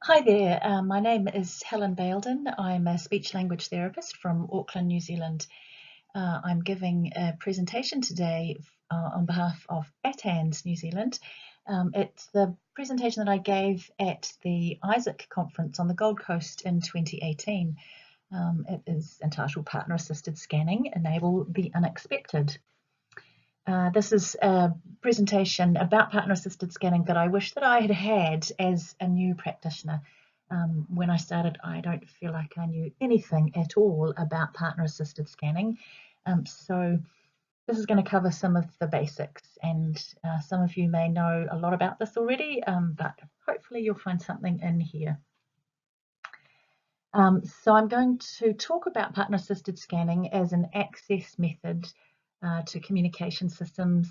Hi there, my name is Helen Bayldon. I'm a speech language therapist from Auckland, New Zealand. I'm giving a presentation today on behalf of ATANZ New Zealand. It's the presentation that I gave at the Isaac conference on the Gold Coast in 2018. It is entitled Partner Assisted Scanning, Enable the Unexpected. This is a presentation about partner-assisted scanning that I wish that I had had as a new practitioner. When I started, I don't feel like I knew anything at all about partner-assisted scanning. So this is going to cover some of the basics, and some of you may know a lot about this already, but hopefully you'll find something in here. So I'm going to talk about partner-assisted scanning as an access method to communication systems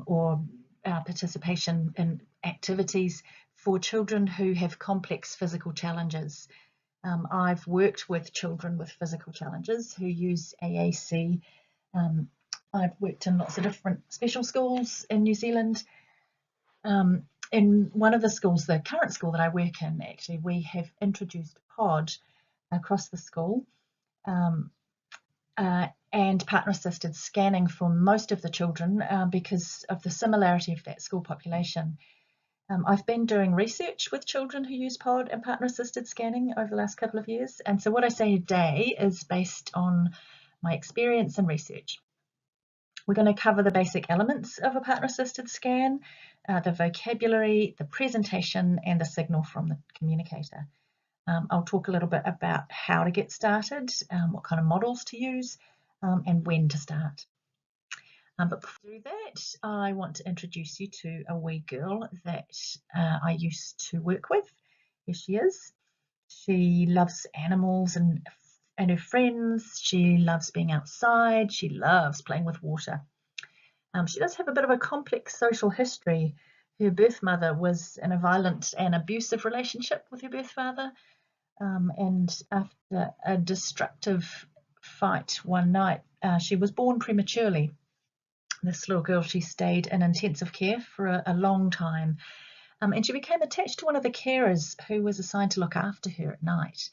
or participation in activities for children who have complex physical challenges. I've worked with children with physical challenges who use AAC. I've worked in lots of different special schools in New Zealand. In one of the schools, the current school that I work in, actually, we have introduced POD across the school. And partner-assisted scanning for most of the children because of the similarity of that school population. I've been doing research with children who use POD and partner-assisted scanning over the last couple of years, and so what I say today is based on my experience and research. We're going to cover the basic elements of a partner-assisted scan, the vocabulary, the presentation, and the signal from the communicator. I'll talk a little bit about how to get started, what kind of models to use, and when to start. But before I do that, I want to introduce you to a wee girl that I used to work with. Here she is. She loves animals and her friends. She loves being outside. She loves playing with water. She does have a bit of a complex social history. Her birth mother was in a violent and abusive relationship with her birth father. And after a destructive fight one night, she was born prematurely. This little girl, she stayed in intensive care for a long time, and she became attached to one of the carers who was assigned to look after her at night.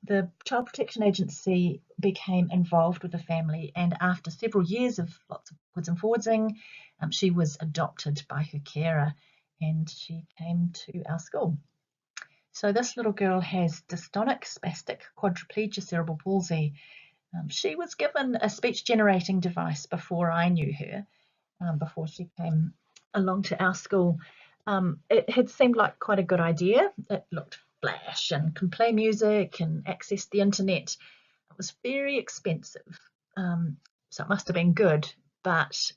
The Child Protection Agency became involved with the family, and after several years of lots of backwards and forwardsing, she was adopted by her carer, and she came to our school. So this little girl has dystonic spastic quadriplegia cerebral palsy. She was given a speech generating device before I knew her, before she came along to our school. It had seemed like quite a good idea. It looked flash and can play music and access the internet. It was very expensive, so it must have been good, but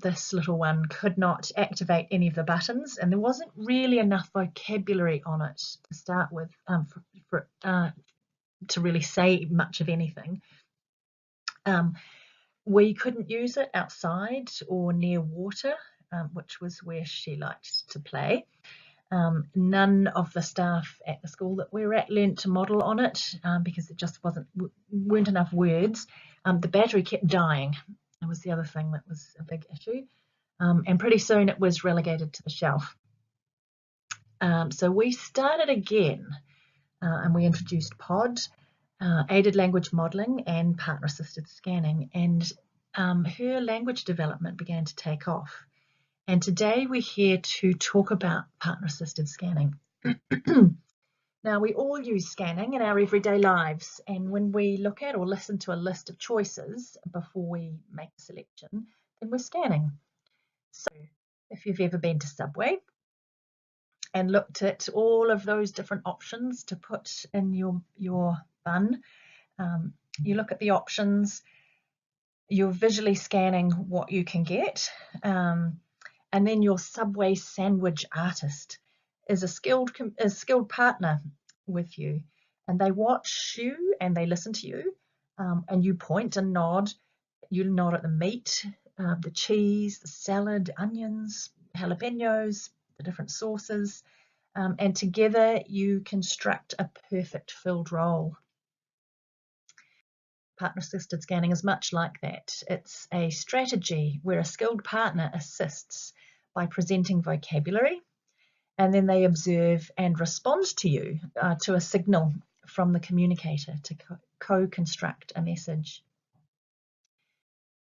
this little one could not activate any of the buttons, and there wasn't really enough vocabulary on it to start with to really say much of anything. We couldn't use it outside or near water, which was where she liked to play. None of the staff at the school that we were at learned to model on it because it just weren't enough words. The battery kept dying. That was the other thing that was a big issue. And pretty soon it was relegated to the shelf. So we started again and we introduced POD, aided language modelling and partner-assisted scanning, and her language development began to take off. And today we're here to talk about partner-assisted scanning. Now, we all use scanning in our everyday lives, and when we look at or listen to a list of choices before we make a selection, then we're scanning. So if you've ever been to Subway and looked at all of those different options to put in your bun, you look at the options, you're visually scanning what you can get, and then your Subway sandwich artist is a skilled partner with you, and they watch you and they listen to you, and you point and nod. You nod at the meat, the cheese, the salad, onions, jalapenos, the different sauces, and together you construct a perfect filled roll. Partner-assisted scanning is much like that. It's a strategy where a skilled partner assists by presenting vocabulary and then they observe and respond to you, to a signal from the communicator to co-construct a message.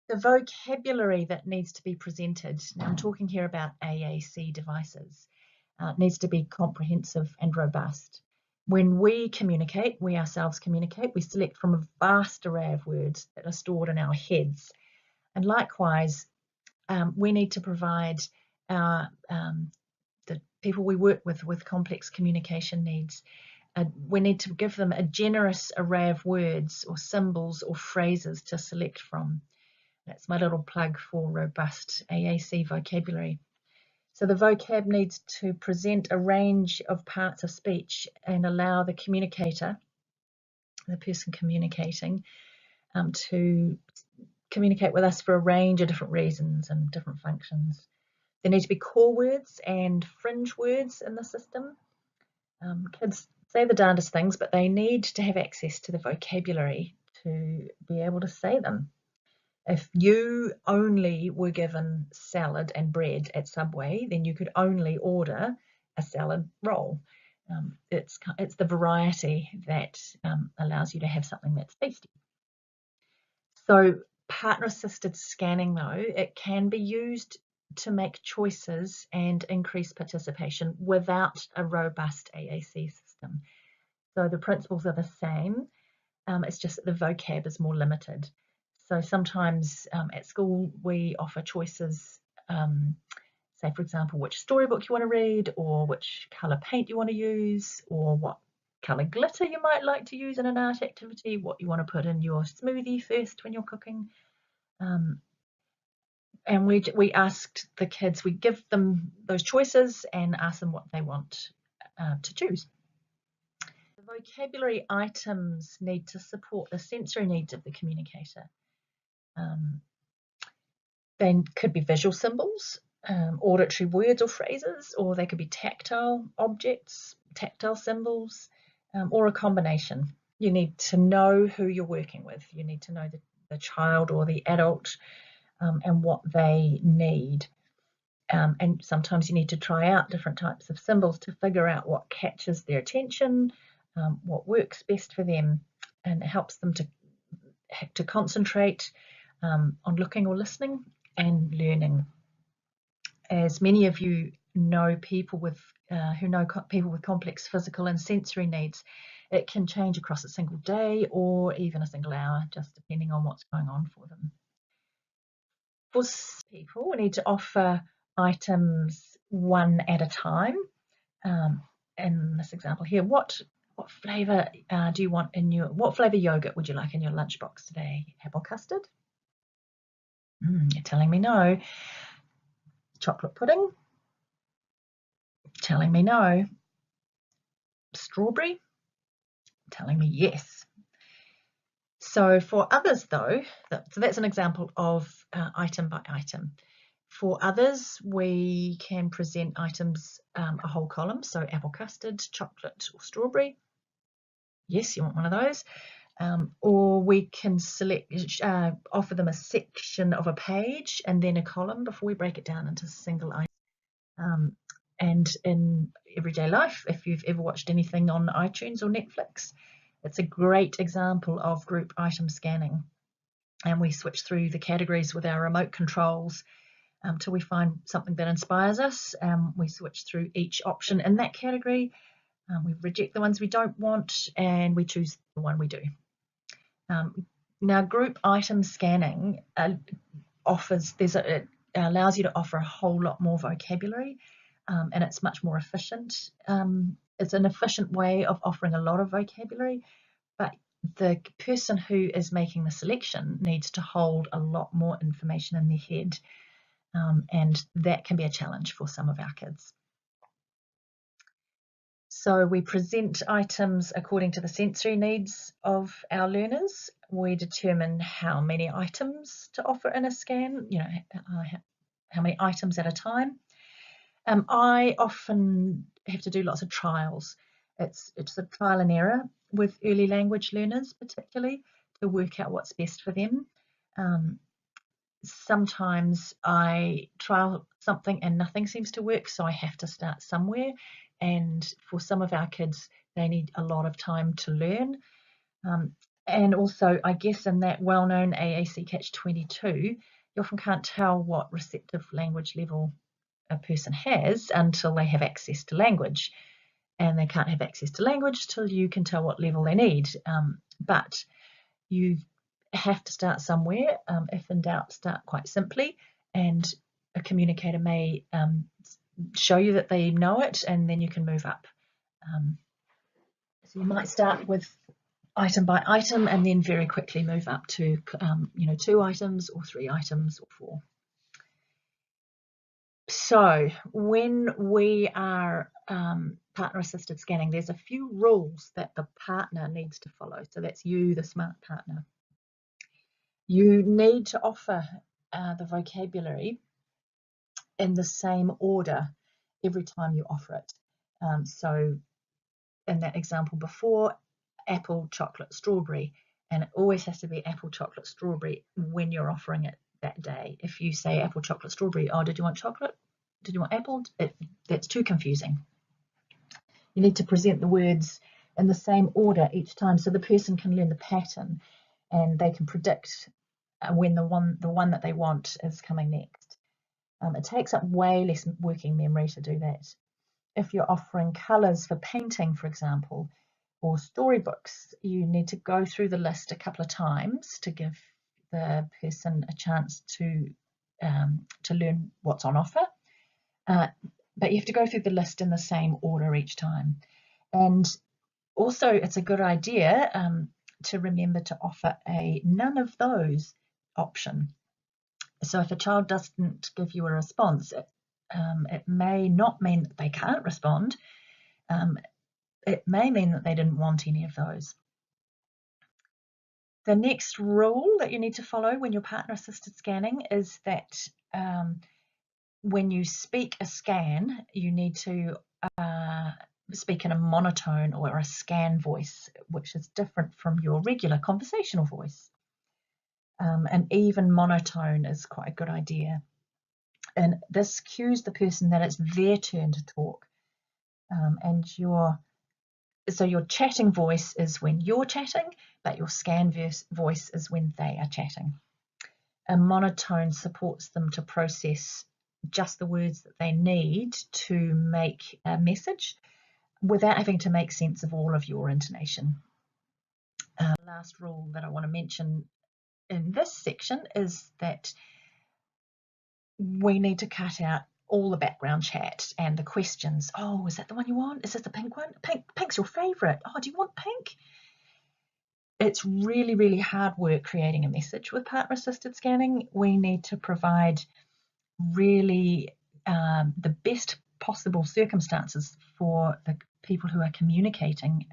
The vocabulary that needs to be presented, now I'm talking here about AAC devices, needs to be comprehensive and robust. When we communicate, we ourselves communicate, we select from a vast array of words that are stored in our heads. And likewise, we need to provide our, the people we work with complex communication needs, we need to give them a generous array of words or symbols or phrases to select from. That's my little plug for robust AAC vocabulary. So the vocab needs to present a range of parts of speech and allow the communicator, the person communicating, to communicate with us for a range of different reasons and different functions. There need to be core words and fringe words in the system. Kids say the darndest things, but they need to have access to the vocabulary to be able to say them. If you only were given salad and bread at Subway, then you could only order a salad roll. It's the variety that allows you to have something that's tasty. So partner-assisted scanning, though, it can be used to make choices and increase participation without a robust AAC system. So the principles are the same, it's just that the vocab is more limited. So sometimes at school we offer choices, say for example which storybook you want to read, or which colour paint you want to use, or what colour glitter you might like to use in an art activity, what you want to put in your smoothie first when you're cooking. And we asked the kids, we give them those choices and ask them what they want to choose. The vocabulary items need to support the sensory needs of the communicator. They could be visual symbols, auditory words or phrases, or they could be tactile objects, tactile symbols, or a combination. You need to know who you're working with. You need to know the child or the adult and what they need. And sometimes you need to try out different types of symbols to figure out what catches their attention, what works best for them, and it helps them to concentrate on looking or listening and learning. As many of you know, people with people with complex physical and sensory needs, it can change across a single day or even a single hour, just depending on what's going on for them. For people, we need to offer items one at a time. In this example here, what flavour do you want in your, what flavour yogurt would you like in your lunchbox today? Apple custard? You're telling me no. Chocolate pudding? Telling me no. Strawberry? Telling me yes. So for others though, so that's an example of item by item. For others, we can present items a whole column, so apple custard, chocolate or strawberry. Yes, you want one of those. Or we can select, offer them a section of a page and then a column before we break it down into single items. And in everyday life, if you've ever watched anything on iTunes or Netflix, it's a great example of group item scanning. And we switch through the categories with our remote controls till we find something that inspires us. We switch through each option in that category. We reject the ones we don't want and we choose the one we do. Now, group item scanning it allows you to offer a whole lot more vocabulary, and it's much more efficient. It's an efficient way of offering a lot of vocabulary, but the person who is making the selection needs to hold a lot more information in their head, and that can be a challenge for some of our kids. So we present items according to the sensory needs of our learners. We determine how many items to offer in a scan, how many items at a time. I often have to do lots of trials. It's a trial and error with early language learners, particularly, to work out what's best for them. sometimes I try something and nothing seems to work, so I have to start somewhere. And for some of our kids, they need a lot of time to learn. And also, I guess in that well-known AAC Catch-22, you often can't tell what receptive language level a person has until they have access to language. And they can't have access to language till you can tell what level they need. But you have to start somewhere. If in doubt, start quite simply, and a communicator may show you that they know it, and then you can move up. So you might start with item by item and then very quickly move up to 2 items or 3 items or 4. So when we are partner assisted scanning, there's a few rules that the partner needs to follow. So that's you, the smart partner. You need to offer the vocabulary in the same order every time you offer it. So in that example before, apple, chocolate, strawberry, and it always has to be apple, chocolate, strawberry when you're offering it that day. If you say apple, chocolate, strawberry, oh, did you want chocolate? Did you want apple? That's too confusing. You need to present the words in the same order each time so the person can learn the pattern and they can predict when the one that they want is coming next. It takes up way less working memory to do that. If you're offering colours for painting, for example, or storybooks, you need to go through the list a couple of times to give the person a chance to learn what's on offer. But you have to go through the list in the same order each time. And also, it's a good idea to remember to offer a none of those option. So if a child doesn't give you a response, it may not mean that they can't respond. It may mean that they didn't want any of those. The next rule that you need to follow when you're partner assisted scanning is that when you speak a scan, you need to speak in a monotone or a scan voice, which is different from your regular conversational voice. An even monotone is quite a good idea. And this cues the person that it's their turn to talk. So your chatting voice is when you're chatting, but your scan voice is when they are chatting. A monotone supports them to process just the words that they need to make a message without having to make sense of all of your intonation. Last rule that I want to mention in this section is that we need to cut out all the background chat and the questions. Oh, is that the one you want? Is this the pink one? Pink's your favourite. Oh, do you want pink? It's really, really hard work creating a message with partner assisted scanning. We need to provide really the best possible circumstances for the people who are communicating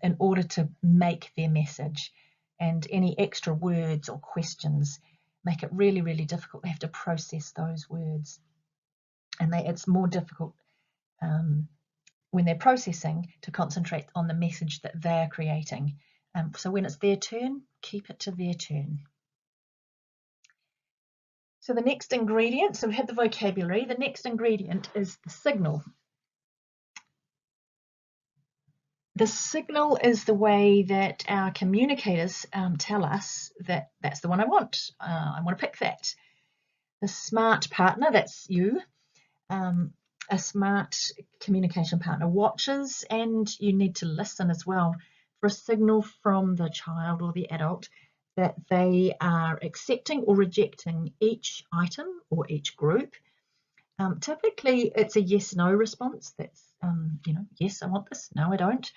in order to make their message, and any extra words or questions make it really, really difficult. They have to process those words, and it's more difficult when they're processing to concentrate on the message that they're creating. So when it's their turn, keep it to their turn. So the next ingredient, so we had the vocabulary, the next ingredient is the signal. The signal is the way that our communicators tell us that that's the one I want. I want to pick that. The smart partner, that's you, a smart communication partner watches, and you need to listen as well for a signal from the child or the adult that they are accepting or rejecting each item or each group. Typically, it's a yes/no response. That's, yes, I want this, no, I don't.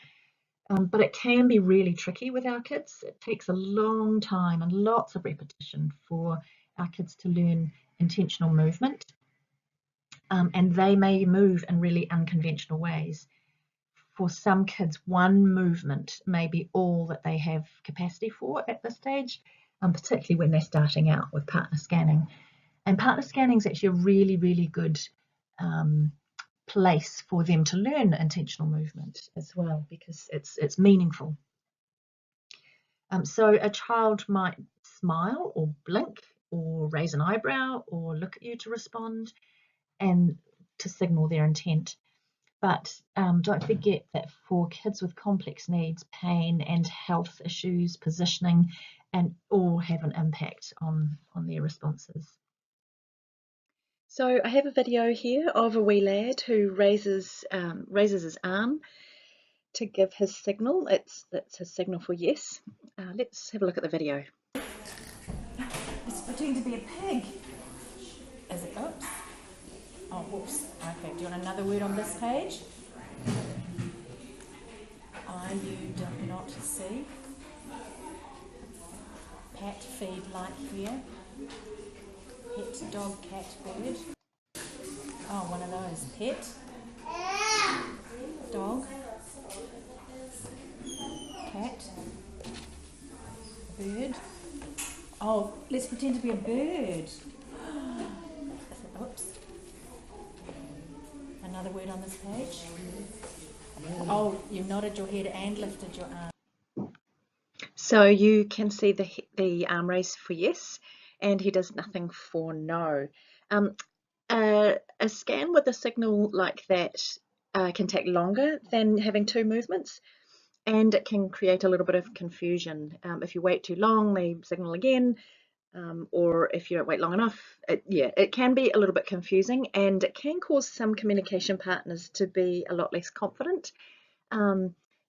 But it can be really tricky with our kids. It takes a long time and lots of repetition for our kids to learn intentional movement. And they may move in really unconventional ways. For some kids, one movement may be all that they have capacity for at this stage, particularly when they're starting out with partner scanning. And partner scanning is actually a really, really good place for them to learn intentional movement as well, because it's meaningful. So a child might smile or blink or raise an eyebrow or look at you to respond and to signal their intent. But don't forget that for kids with complex needs, pain and health issues, positioning, and all have an impact on their responses. So I have a video here of a wee lad who raises his arm to give his signal. It's his signal for yes. Let's have a look at the video. It's pretending to be a pig. Is it? Oops. Oh, whoops. Okay, do you want another word on this page? You do not see. Pat, feed, like here. Pet, dog, cat, bird. Oh, one of those. Pet, dog, cat, bird. Oh, let's pretend to be a bird. Oops. Another word on this page. Oh, you nodded your head and lifted your arm. So you can see the arm raise for yes, and he does nothing for no. A scan with a signal like that can take longer than having two movements, and it can create a little bit of confusion. If you wait too long, they signal again, or if you don't wait long enough, it can be a little bit confusing, and it can cause some communication partners to be a lot less confident.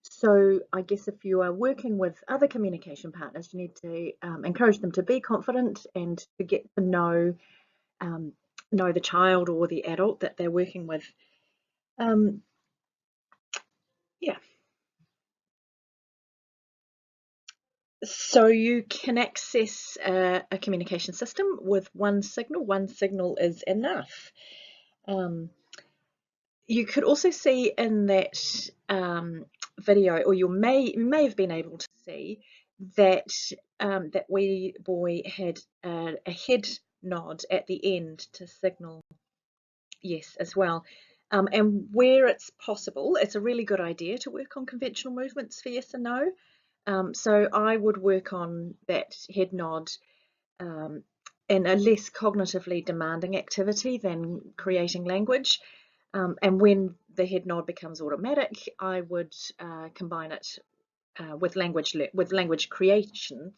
So I guess if you are working with other communication partners, you need to encourage them to be confident and to get to know the child or the adult that they're working with. Yeah. So you can access a communication system with one signal. One signal is enough. You could also see in that video, or you may have been able to see that that wee boy had a head nod at the end to signal yes as well. And where it's possible, it's a really good idea to work on conventional movements for yes and no. So I would work on that head nod in a less cognitively demanding activity than creating language. And when the head nod becomes automatic, I would combine it with language creation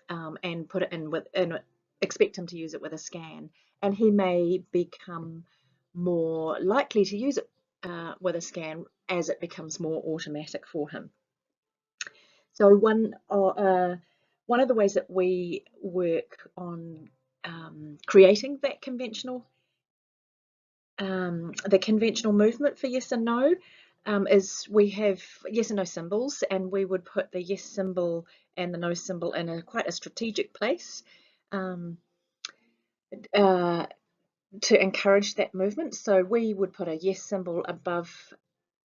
and put it in expect him to use it with a scan, and he may become more likely to use it with a scan as it becomes more automatic for him. So one of the ways that we work on creating that conventional movement for yes and no is we have yes and no symbols, and we would put the yes symbol and the no symbol in quite a strategic place to encourage that movement. So we would put a yes symbol above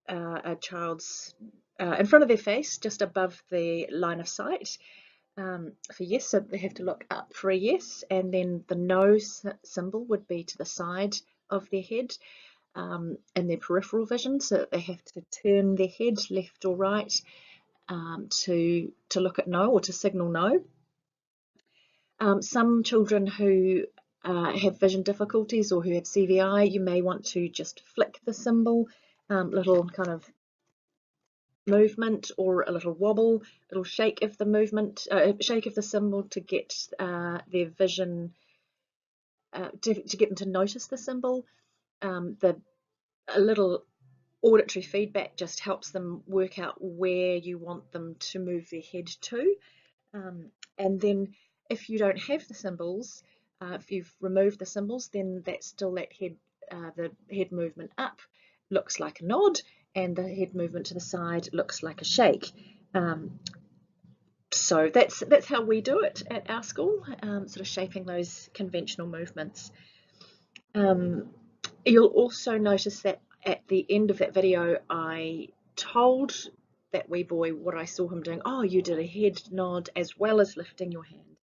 a child's in front of their face, just above the line of sight for yes, so they have to look up for a yes, and then the no symbol would be to the side of their head in their peripheral vision, so that they have to turn their head left or right to look at no or to signal no. Some children who have vision difficulties or who have CVI, you may want to just flick the symbol, little kind of movement or a little wobble, a little shake of the movement, shake of the symbol to get their vision, to get them to notice the symbol. A little auditory feedback just helps them work out where you want them to move their head to. And then if you don't have the symbols, if you've removed the symbols, then that's still that head, the head movement up looks like a nod, and the head movement to the side looks like a shake. So that's how we do it at our school, sort of shaping those conventional movements. You'll also notice that at the end of that video, I told that wee boy what I saw him doing. Oh, you did a head nod as well as lifting your hand.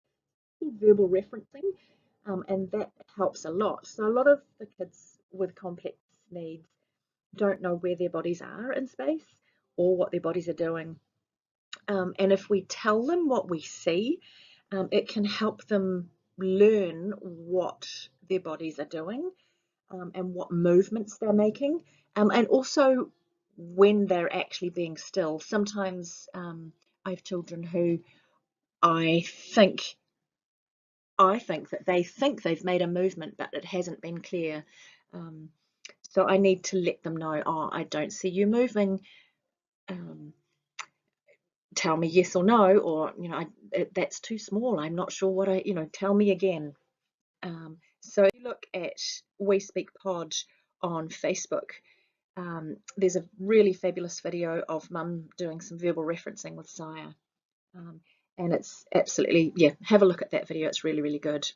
Verbal referencing, and that helps a lot. So a lot of the kids with complex needs don't know where their bodies are in space or what their bodies are doing. And if we tell them what we see, it can help them learn what their bodies are doing, and what movements they're making, and also when they're actually being still. Sometimes I have children who I think that they think they've made a movement, but it hasn't been clear. Um, so I need to let them know, oh, I don't see you moving. Tell me yes or no, or that's too small. I'm not sure what tell me again. So if you look at We Speak Pod on Facebook, there's a really fabulous video of Mum doing some verbal referencing with Saya. And it's absolutely, yeah, have a look at that video. It's really, really good.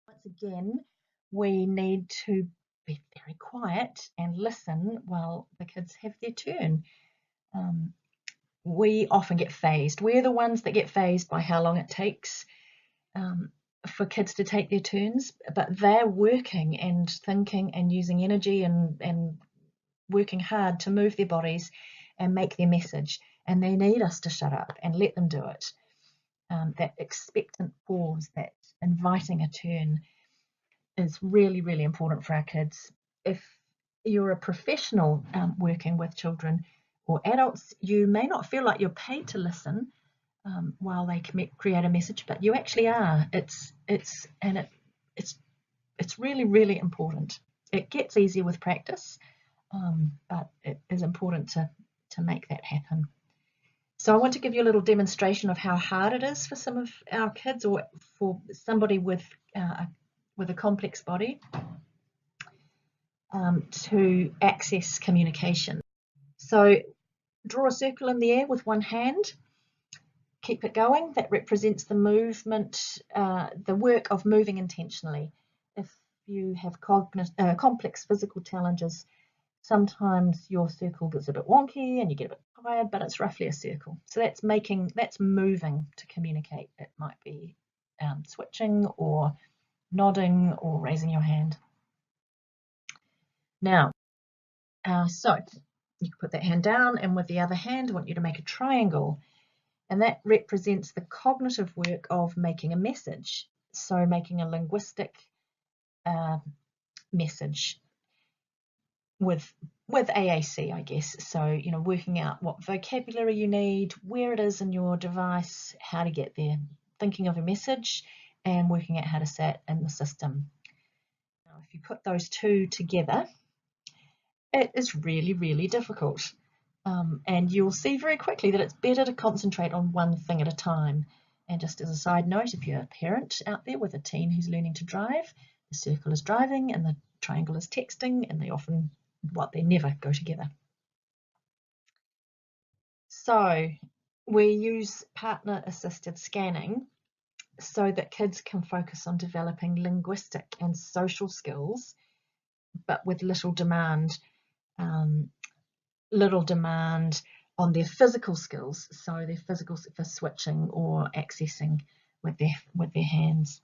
Once again, we need to be very quiet and listen while the kids have their turn. We often get phased. We're the ones that get phased by how long it takes for kids to take their turns, but they're working and thinking and using energy and working hard to move their bodies and make their message, and they need us to shut up and let them do it. That expectant pause, that inviting a turn, is really, really important for our kids. If you're a professional working with children or adults, you may not feel like you're paid to listen while they create a message, but you actually are. It's really, really important. It gets easier with practice, but it is important to make that happen. So I want to give you a little demonstration of how hard it is for some of our kids, or for somebody with a complex body, to access communication. So draw a circle in the air with one hand. Keep it going. That represents the movement, the work of moving intentionally. If you have complex physical challenges, sometimes your circle gets a bit wonky and you get a bit tired, but it's roughly a circle. So that's moving to communicate. It might be switching or nodding or raising your hand. Now, so you can put that hand down, and with the other hand, I want you to make a triangle. And that represents the cognitive work of making a message. So making a linguistic message with AAC, I guess. So, working out what vocabulary you need, where it is in your device, how to get there, thinking of a message, and working out how to say it in the system. Now, if you put those two together, it is really, really difficult. And you'll see very quickly that it's better to concentrate on one thing at a time. And just as a side note, if you're a parent out there with a teen who's learning to drive, the circle is driving and the triangle is texting, and they never go together. So we use partner-assisted scanning so that kids can focus on developing linguistic and social skills, but with little demand on their physical skills, so their physical for switching or accessing with their hands.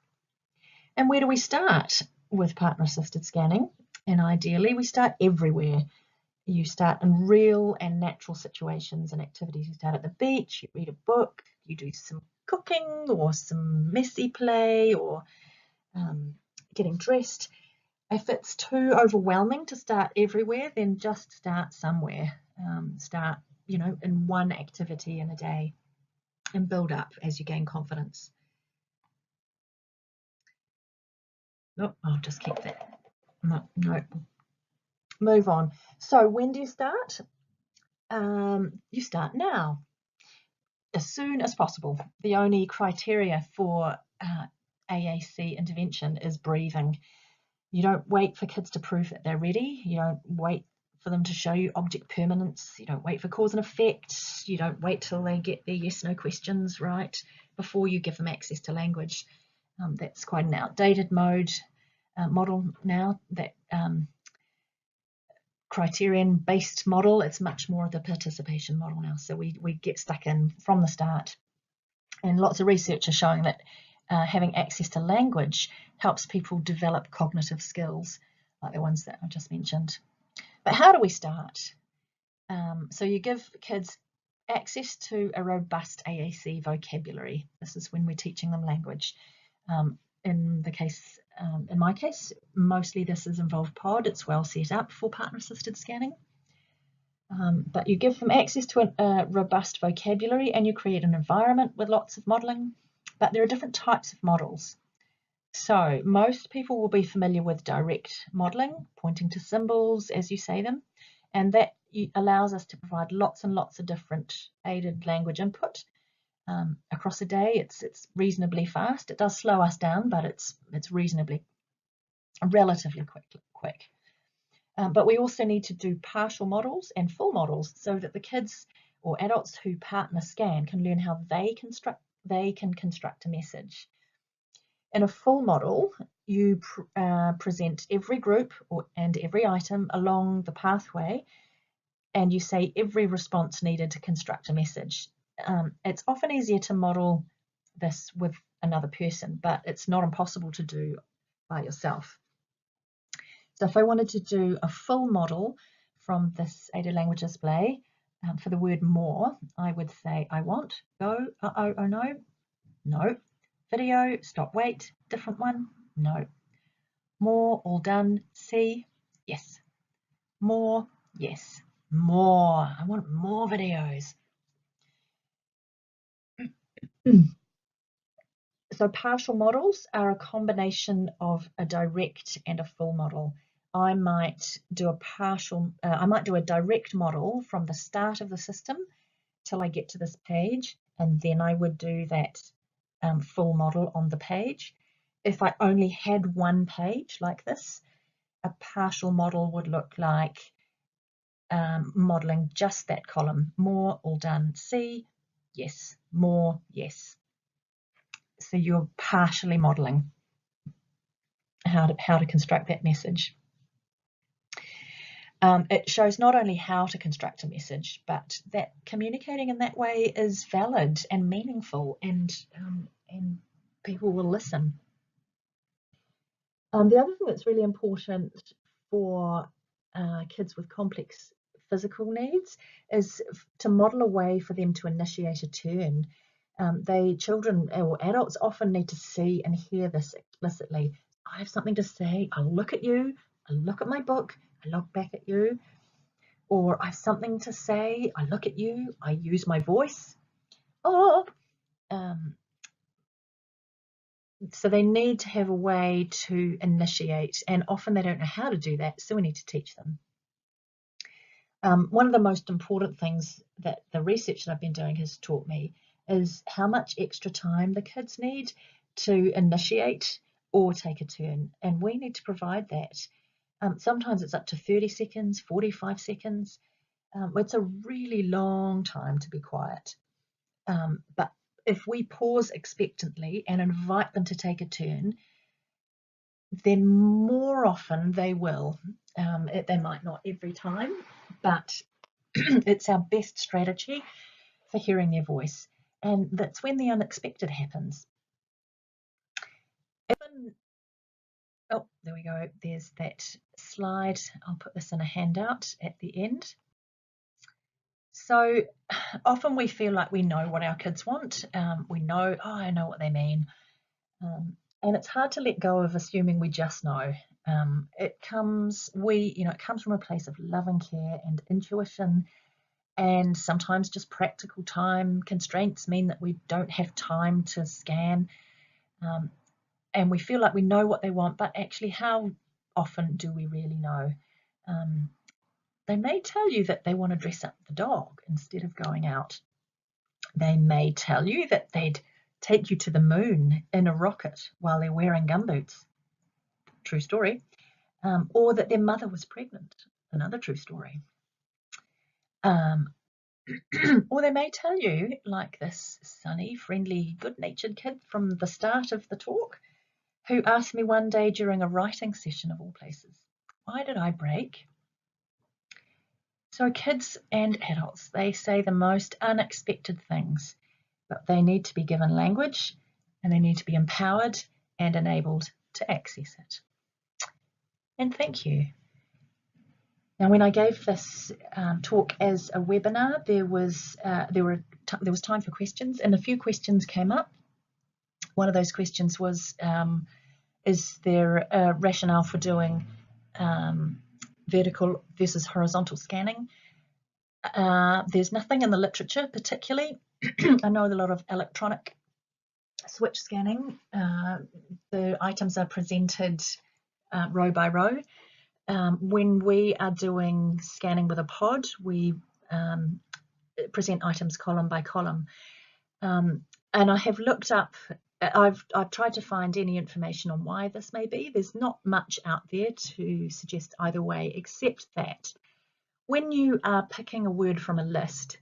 And where do we start with partner-assisted scanning? And ideally, we start everywhere. You start in real and natural situations and activities. You start at the beach, you read a book, you do some cooking or some messy play, or getting dressed. If it's too overwhelming to start everywhere, then just start somewhere. Start, in one activity in a day, and build up as you gain confidence. Oh, I'll just keep that. No. Move on. So when do you start? You start now, as soon as possible. The only criteria for AAC intervention is breathing. You don't wait for kids to prove that they're ready. You don't wait for them to show you object permanence. You don't wait for cause and effect. You don't wait till they get their yes/no questions right before you give them access to language. That's quite an outdated model now, that criterion-based model. It's much more of the participation model now. So we get stuck in from the start. And lots of research are showing that having access to language helps people develop cognitive skills, like the ones that I just mentioned. But how do we start? So you give kids access to a robust AAC vocabulary. This is when we're teaching them language. In my case, mostly this has involved POD. It's well set up for partner-assisted scanning. But you give them access to a robust vocabulary and you create an environment with lots of modelling. But there are different types of models. So most people will be familiar with direct modelling, pointing to symbols as you say them, and that allows us to provide lots and lots of different aided language input. Across a day, it's reasonably fast. It does slow us down, but it's relatively quick. But we also need to do partial models and full models so that the kids or adults who partner scan can learn how they can construct a message. In a full model, you present every group and every item along the pathway, and you say every response needed to construct a message. It's often easier to model this with another person, but it's not impossible to do by yourself. So if I wanted to do a full model from this aided language display for the word more, I would say I want, go, uh-oh, oh no, no. Video, stop, wait, different one, no. More, all done, see, yes. More, yes. More, I want more videos. So partial models are a combination of a direct and a full model. I might do a direct model from the start of the system till I get to this page, and then I would do that full model on the page. If I only had one page like this, a partial model would look like modeling just that column. More, all done, see, yes, more, yes. So you're partially modeling how to construct that message. It shows not only how to construct a message, but that communicating in that way is valid and meaningful, and people will listen. The other thing that's really important for kids with complex physical needs is to model a way for them to initiate a turn. Children or adults often need to see and hear this explicitly. I have something to say, I look at you, I look at my book, I look back at you. Or I have something to say, I look at you, I use my voice. So they need to have a way to initiate, and often they don't know how to do that, so we need to teach them. One of the most important things that the research that I've been doing has taught me is how much extra time the kids need to initiate or take a turn, and we need to provide that. Sometimes it's up to 30 seconds, 45 seconds. It's a really long time to be quiet. But if we pause expectantly and invite them to take a turn, then more often they will. They might not every time, but it's our best strategy for hearing their voice. And that's when the unexpected happens. Oh, there we go. There's that slide. I'll put this in a handout at the end. So often we feel like we know what our kids want. We know, oh, I know what they mean. And it's hard to let go of assuming we just know. It comes from a place of loving care and intuition, and sometimes just practical time constraints mean that we don't have time to scan. And we feel like we know what they want, but actually how often do we really know? They may tell you that they want to dress up the dog instead of going out. They may tell you that they'd take you to the moon in a rocket while they're wearing gumboots. True story. Or that their mother was pregnant. Another true story. Or they may tell you, like this sunny, friendly, good-natured kid from the start of the talk, who asked me one day during a writing session of all places, why did I break? So kids and adults, they say the most unexpected things, but they need to be given language and they need to be empowered and enabled to access it. And thank you. Now, when I gave this talk as a webinar, there was time for questions, and a few questions came up. one of those questions was, is there a rationale for doing vertical versus horizontal scanning? There's nothing in the literature particularly. I know a lot of electronic switch scanning. The items are presented row by row. When we are doing scanning with a pod, we present items column by column. And I have looked up, I've tried to find any information on why this may be. There's not much out there to suggest either way, except that when you are picking a word from a list,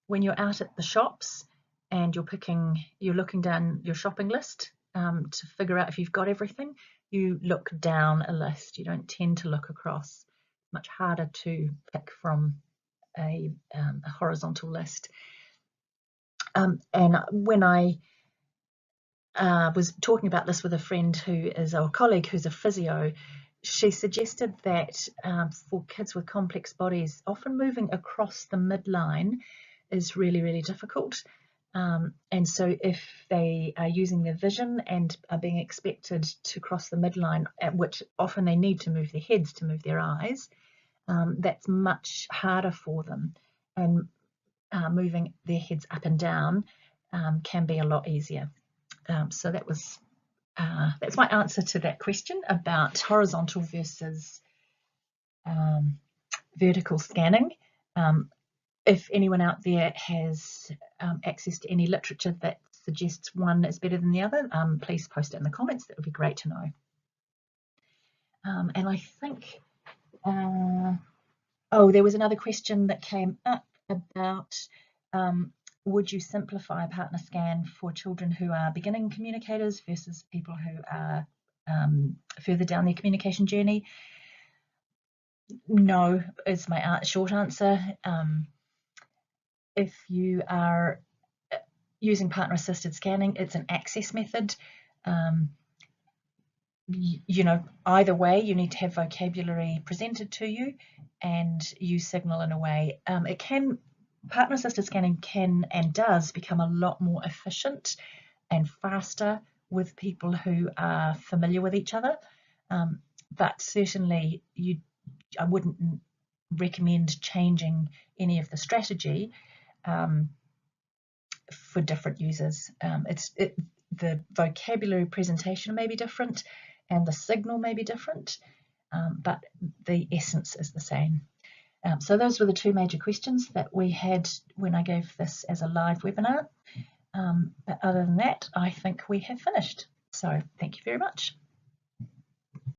when you're out at the shops and you're looking down your shopping list to figure out if you've got everything, you look down a list. You don't tend to look across. It's much harder to pick from a horizontal list. And when I was talking about this with a friend who is a colleague who's a physio, she suggested that for kids with complex bodies, often moving across the midline is really, really difficult. And so if they are using their vision and are being expected to cross the midline, at which often they need to move their heads to move their eyes, that's much harder for them. And moving their heads up and down can be a lot easier. So that's my answer to that question about horizontal versus vertical scanning. If anyone out there has access to any literature that suggests one is better than the other, please post it in the comments. That would be great to know. And I think, there was another question that came up about would you simplify a partner scan for children who are beginning communicators versus people who are further down their communication journey? No, is my short answer. If you are using partner-assisted scanning, it's an access method. Either way, you need to have vocabulary presented to you and use signal in a way. Partner-assisted scanning can and does become a lot more efficient and faster with people who are familiar with each other. But certainly I wouldn't recommend changing any of the strategy for different users. The vocabulary presentation may be different and the signal may be different, but the essence is the same. So those were the two major questions that we had when I gave this as a live webinar. But other than that, I think we have finished. So thank you very much.